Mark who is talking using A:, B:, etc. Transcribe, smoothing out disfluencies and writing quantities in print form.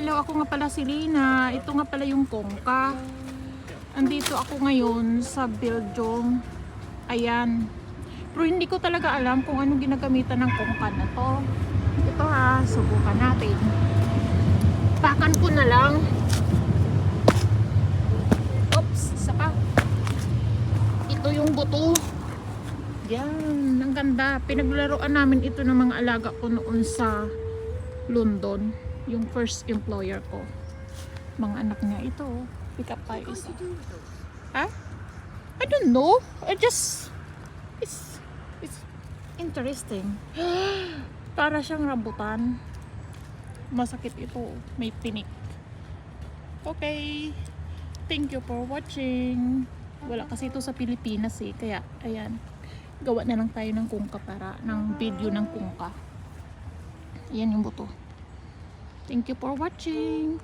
A: Hello, ako nga pala si Lina. Ito nga pala yung kongka. Andito ako ngayon sa Belgium. Ayan. Pero hindi ko talaga alam kung anong ginagamitan ng kongka na to. Ito ha, subukan natin. Pakan ko na lang. Oops, saka. Ito yung buto. Yan, ang ganda. Pinaglaruan namin ito ng mga alaga ko noon sa London. Yung first employer ko. Mga anak niya ito. Pick up tayo isa. Ha? I don't know. It's interesting. Para siyang rambutan. Masakit ito. May tinik. Okay. Thank you for watching. Wala kasi ito sa Pilipinas eh. Kaya, ayan. Gawa na lang tayo ng kungka para ng video ng kungka. Ayan yung buto. Thank you for watching.